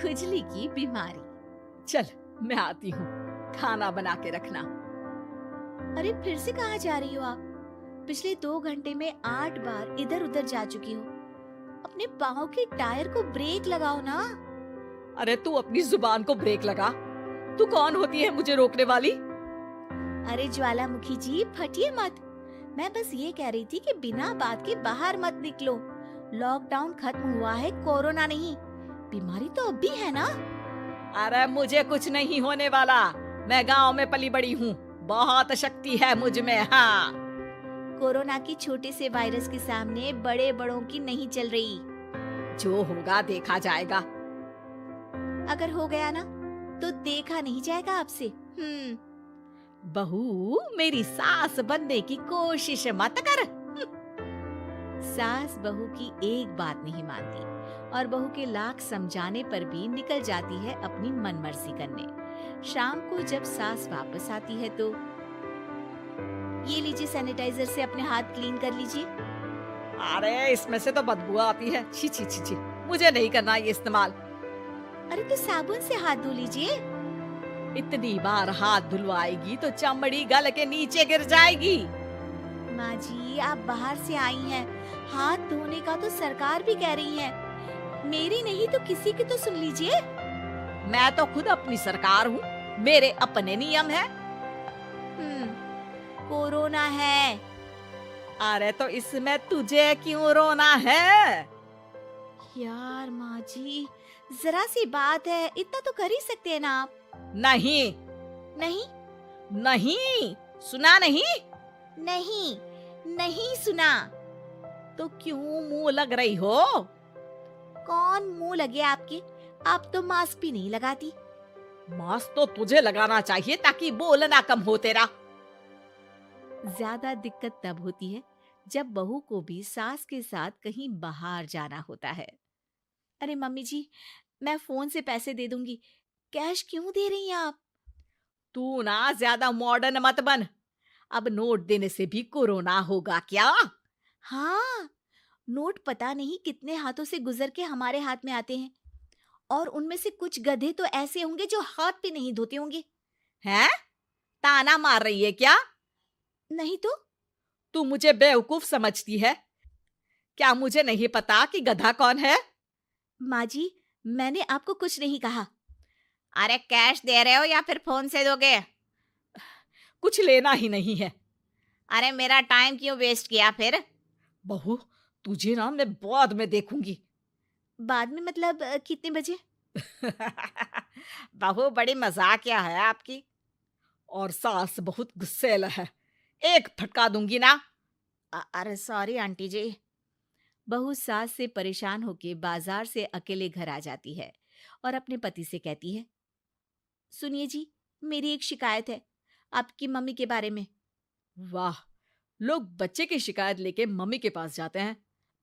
खुजली की बीमारी। चल, मैं आती हूँ, खाना बना के रखना। अरे फिर से कहाँ जा रही हो आप? पिछले 2 घंटे में 8 बार इधर उधर जा चुकी हो। अपने पाँव के टायर को ब्रेक लगाओ ना। अरे तू अपनी जुबान को ब्रेक लगा। तू कौन होती है मुझे रोकने वाली? अरे ज्वालामुखी जी, फटिए मत। मैं बस ये कह रही थी कि बिना बात के बाहर मत निकलो। लॉकडाउन खत्म हुआ है, कोरोना नहीं। बीमारी तो अब भी है ना। अरे मुझे कुछ नहीं होने वाला। मैं गांव में पली बड़ी हूँ, बहुत शक्ति है मुझ में। हाँ, कोरोना की छोटे से वायरस के सामने बड़े बड़ों की नहीं चल रही। जो होगा देखा जाएगा। अगर हो गया ना तो देखा नहीं जाएगा आपसे। बहू, मेरी सास बनने की कोशिश मत कर। सास बहू की एक बात नहीं मानती और बहू के लाख समझाने पर भी निकल जाती है अपनी मनमर्जी करने। शाम को जब सास वापस आती है तो ये लीजिए, सैनिटाइजर से अपने हाथ क्लीन कर लीजिए। अरे इसमें से तो बदबू आती है। छी छी छी छी, मुझे नहीं करना ये इस्तेमाल। अरे तो साबुन से हाथ धो लीजिए। इतनी बार हाथ धुलवाएगी तो चमड़ी गल के नीचे गिर जाएगी। माँ जी, आप बाहर से आई हैं, हाथ धोने का तो सरकार भी कह रही है। मेरी नहीं तो किसी की तो सुन लीजिए। मैं तो खुद अपनी सरकार हूँ, मेरे अपने नियम है। कोरोना है। अरे तो इसमें तुझे क्यों रोना है? यार माँ जी, जरा सी बात है, इतना तो कर ही सकते हैं ना आप। नहीं नहीं नहीं, सुना नहीं? नहीं नहीं सुना। तो क्यों मुंह लग रही हो? कौन मुंह लगे आपके? आप तो मास्क भी नहीं लगाती। मास्क तो तुझे लगाना चाहिए ताकि बोलना कम हो तेरा। ज्यादा दिक्कत तब होती है जब बहू को भी सास के साथ कहीं बाहर जाना होता है। अरे मम्मी जी, मैं फोन से पैसे दे दूंगी, कैश क्यों दे रही हैं आप? तू ना ज्यादा मॉडर्न मत बन। अब नोट देने से भी कोरोना होगा क्या? हाँ, नोट पता नहीं कितने हाथों से गुजर के हमारे हाथ में आते हैं, और उनमें से कुछ गधे तो ऐसे होंगे जो हाथ भी नहीं धोते होंगे। हैं? ताना मार रही है क्या? नहीं तो। तू मुझे बेवकूफ समझती है? क्या मुझे नहीं पता कि गधा कौन है? माँ जी, मैंने आपको कुछ नहीं कहा। अरे कैश दे रहे हो या फिर फोन से दोगे? कुछ लेना ही नहीं है। अरे मेरा टाइम क्यों वेस्ट किया फिर? बहू, तुझे ना मैं बाद में देखूंगी। बाद में मतलब कितने बजे? बहू बड़ी मजाकिया है आपकी। और सास बहुत गुस्सेल है, एक फटका दूंगी ना। अरे सॉरी आंटी जी। बहू सास से परेशान होके बाजार से अकेले घर आ जाती है और अपने पति से कहती है, सुनिए जी, मेरी एक शिकायत है आपकी मम्मी के बारे में। वाह, लोग बच्चे की शिकायत लेके मम्मी के पास जाते हैं,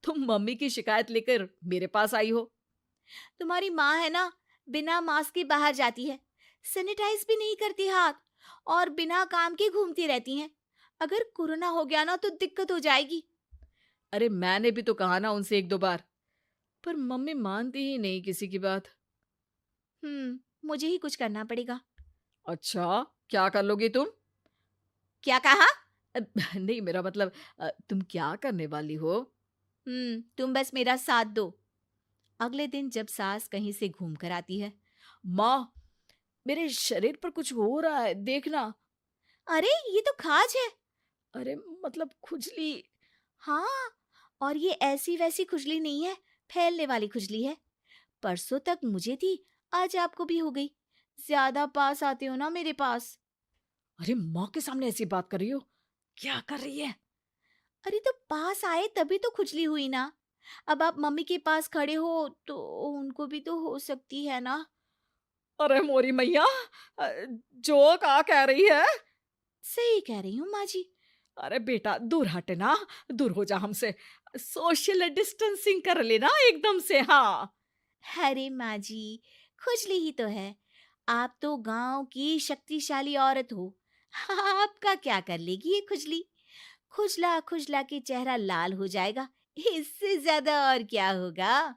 तुम मम्मी की शिकायत लेकर मेरे पास आई हो। तुम्हारी माँ है ना, बिना मास्क के बाहर जाती है, सैनिटाइज भी नहीं करती हाथ, और बिना काम के घूमती रहती हैं। अगर कोरोना हो गया ना तो दिक्कत हो जाएगी। अरे मैंने भी तो कहा ना उनसे एक दो बार, पर मम्मी मानती ही नहीं किसी की बात। मुझे ही कुछ करना पड़ेगा। अच्छा, क्या कर लोगी तुम? क्या कहा? नहीं, मेरा मतलब तुम क्या करने वाली हो? तुम बस मेरा साथ दो। अगले दिन जब सास कहीं से घूम कर आती है, माँ, मेरे शरीर पर कुछ हो रहा है, देखना। अरे ये तो खाज है। अरे मतलब खुजली। हाँ, और ये ऐसी वैसी खुजली नहीं है, फैलने वाली खुजली है। परसों तक मुझे थी, आज आपको भी हो गई। ज्यादा पास आते हो ना मेरे पास। अरे माँ के सामने ऐसी बात कर रही हो? क्या कर रही है? अरे तो पास आए तभी तो खुजली हुई ना। अब आप मम्मी के पास खड़े हो तो उनको भी तो हो सकती है ना। अरे मोरी मैया, अ, जो का कह रही है? सही कह रही हूँ माँ जी। अरे बेटा, दूर हट ना, दूर हो जा हमसे। सोशल डिस्टेंसिंग कर लेना एकदम से। हाँ, अरे माँ जी, खुजली ही तो है। आप तो गांव की शक्तिशाली औरत हो, आपका क्या कर लेगी ये खुजली? खुजला खुजला के चेहरा लाल हो जाएगा, इससे ज्यादा और क्या होगा?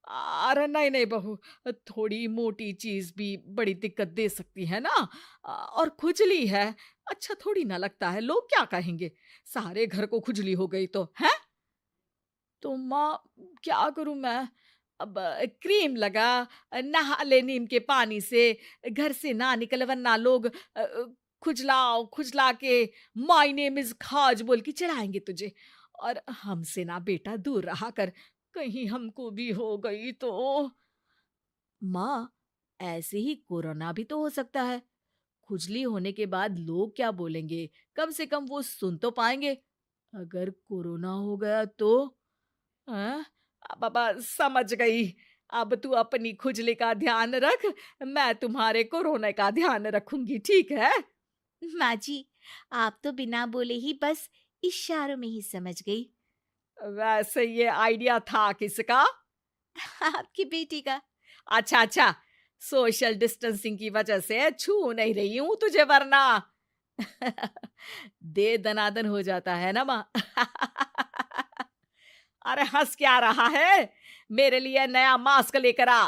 अरे नहीं नहीं बहू, थोड़ी मोटी चीज भी बड़ी दिक्कत दे सकती है ना। और खुजली है, अच्छा थोड़ी ना लगता है, लोग क्या कहेंगे, सारे घर को खुजली हो गई तो है। तो माँ, क्या करूं मैं? अब क्रीम लगा, नहा ले नीम के पानी से, घर से ना निकल वरना लोग खुजलाओ खुजला के माय नेम इज खाज बोल के चढ़ाएंगे तुझे। और हमसे ना बेटा दूर रहा कर, कहीं हमको भी हो गई तो। माँ, ऐसे ही कोरोना भी तो हो सकता है। खुजली होने के बाद लोग क्या बोलेंगे, कम से कम वो सुन तो पाएंगे। अगर कोरोना हो गया तो? हाँ, बाबा समझ गई। अब तू अपनी खुजली का ध्यान रख, मैं तुम्हारे कोरोना का ध्यान रखूंगी, ठीक है? माँ जी, आप तो बिना बोले ही बस इशारों में ही समझ गई। वैसे ये आइडिया था किसका? आपकी बेटी का। अच्छा अच्छा, सोशल डिस्टेंसिंग की वजह से छू नहीं रही हूं तुझे वरना। दे दनादन हो जाता है ना माँ। अरे हंस क्या रहा है, मेरे लिए नया मास्क लेकर आ।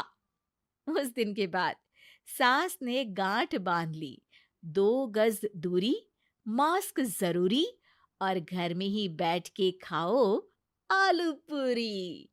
उस दिन के बाद सास ने गांठ बांध ली। 2 गज दूरी, मास्क जरूरी, और घर में ही बैठ के खाओ आलू पूरी।